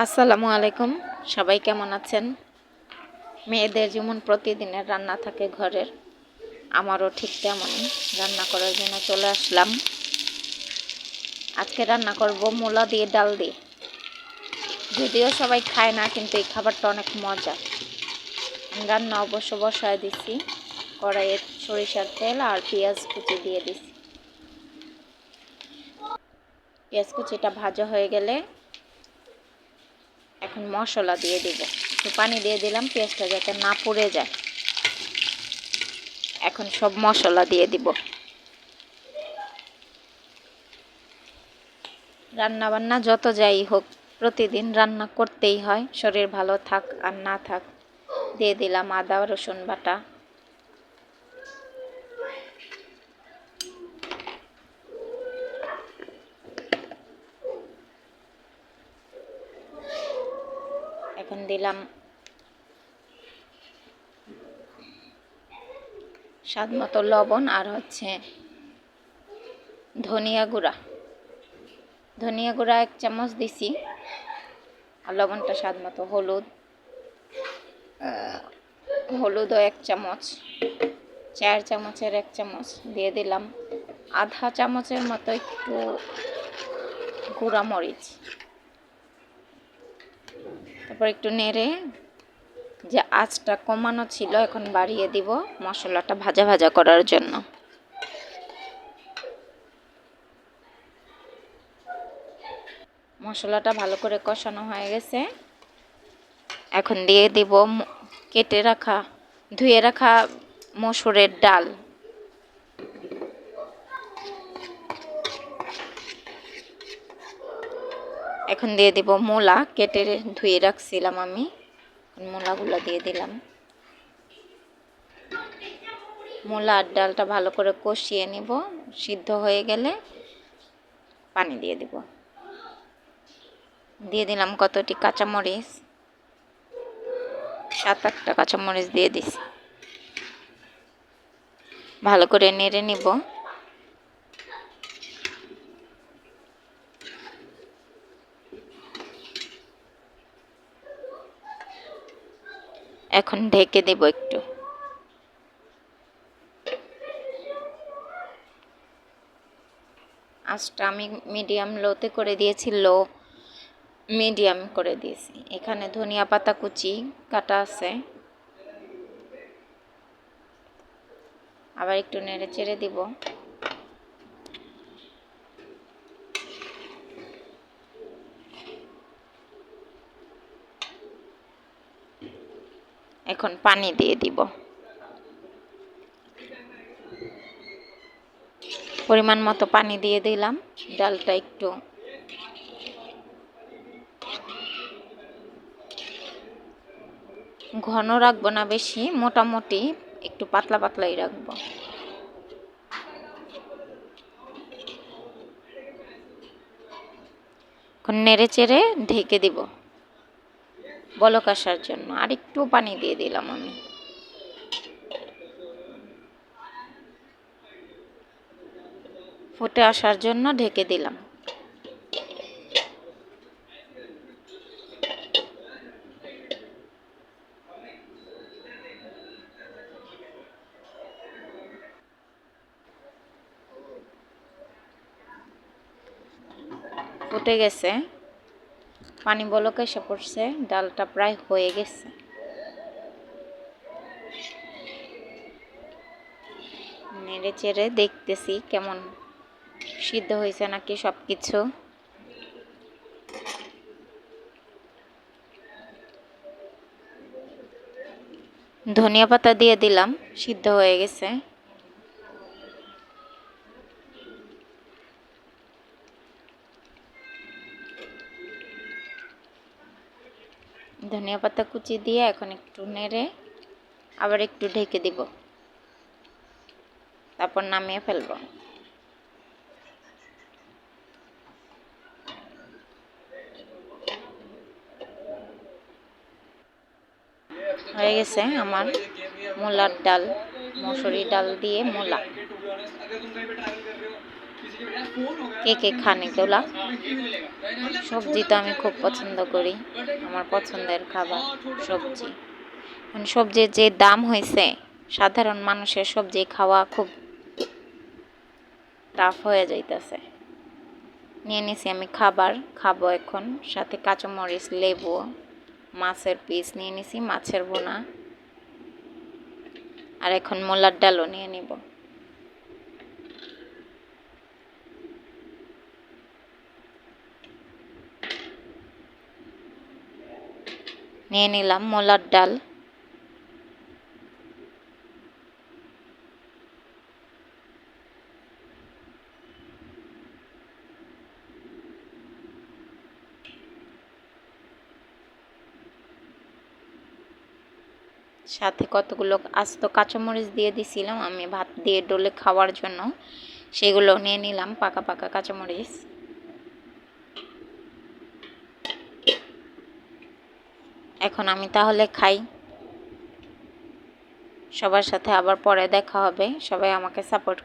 আসসালামু আলাইকুম। সবাই কেমন আছেন? মেয়েদের যেমন প্রতিদিনের রান্না থাকে ঘরের, আমারও ঠিক তেমনই রান্না করার জন্য চলে আসলাম। আজকে রান্না করব মূলা দিয়ে ডাল দিয়ে। যদিও সবাই খায় না, কিন্তু এই খাবারটা অনেক মজা। রান্না অবশ্য বসায় দিছি, কড়াইয়ে সরিষার তেল আর পেঁয়াজ কুচি দিয়ে দিছি। পেঁয়াজ কুচিটা ভাজা হয়ে গেলে এখন মশলা দিয়ে দিব। একটু পানি দিয়ে দিলাম পেঁয়াজটা যাতে না পুড়ে যায়। এখন সব মশলা দিয়ে দিব। রান্না বান্না যত যাই হোক, প্রতিদিন রান্না করতেই হয়, শরীর ভালো থাক আর না থাক। দিয়ে দিলাম আদা রসুন বাটা, এখন দিলাম স্বাদ মতো লবণ আর ধনিয়া গুঁড়া। ধনিয়া গুঁড়া 1 চামচ দিছি, আর লবণটা স্বাদ মতো। হলুদও 1 চামচ, 4 চামচের 1 চামচ দিয়ে দিলাম। আধা চামচের মতো একটু গুঁড়া মরিচ। তারপর একটু নেড়ে, যে আঁচটা কমানো ছিল এখন বাড়িয়ে দিব মশলাটা ভাজা ভাজা করার জন্য। মশলাটা ভালো করে কষানো হয়ে গেছে। এখন দিয়ে দিব ধুয়ে রাখা মসুরের ডাল। এখন দিয়ে দিব মূলা, কেটে ধুয়ে রাখছিলাম আমি। মূলাগুলো দিয়ে দিলাম। মূলা আর ডালটা ভালো করে কষিয়ে নিব। সিদ্ধ হয়ে গেলে পানি দিয়ে দিব। দিয়ে দিলাম কতটি কাঁচামরিচ, 7-8টা কাঁচামরিচ দিয়ে দিছি। ভালো করে নেড়ে নিব। এখন ঢেকে দেব একটু। আঁচটা আমি মিডিয়াম লোতে করে দিয়েছি, মিডিয়াম করে দিয়েছি। এখানে ধনিয়া পাতা কুচি কাটা আছে। আবার একটু নেড়ে চেড়ে দিব। এখন পানি দিয়ে দিব। পরিমাণ মতো পানি দিয়ে দিলাম। ডালটা একটু ঘন রাখবো না, বেশি মোটামুটি একটু পাতলা পাতলাই রাখবো। এখন নেড়ে চেড়ে ঢেকে দিব বলক আসার জন্য। আর একটু পানি দিয়ে দিলাম আমি। ফুটে আসার জন্য ঢেকে দিলাম। ফুটে গেছে, পানি বলক এসে পড়ছে, ডালটা প্রায় হয়ে গেছে। নেড়ে চেড়ে দেখতেছি কেমন সিদ্ধ হয়েছে নাকি সব কিছু। ধনিয়া পাতা দিয়ে দিলাম, সিদ্ধ হয়ে গেছে। ধনিয়া পাতা কুচি দিয়ে এখন একটু নেড়ে আবার একটু ঢেকে দিব, তারপর নামিয়ে ফেলব। হয়ে গেছে আমার মূলার ডাল, মসুরি ডাল দিয়ে মূলা। কে কে খান এগুলা? সবজি তো আমি খুব পছন্দ করি, আমার পছন্দের খাবার সবজি। এখন সবজির যে দাম হয়েছে, সাধারণ মানুষের সবজি খাওয়া খুব টাফ হয়ে যাইতেছে। নিয়ে নিছি আমি খাবার, খাবো এখন, সাথে কাঁচামরিচ, লেবু, মাছের পিস নিয়ে নিছি, মাছের বোনা, আর এখন মোলার ডালও নিয়ে নিব। নিয়ে নিলাম মোলার ডাল। সাথে কতগুলো আস্ত কাঁচামরিচ দিয়ে দিছিলাম আমি ভাত দিয়ে ডলে খাওয়ার জন্য, সেগুলো নিয়ে নিলাম, পাকা পাকা কাঁচামরিচ। এখন আমি তাহলে খাই। সবার সাথে আবার পরে দেখা হবে। সবাই আমাকে সাপোর্ট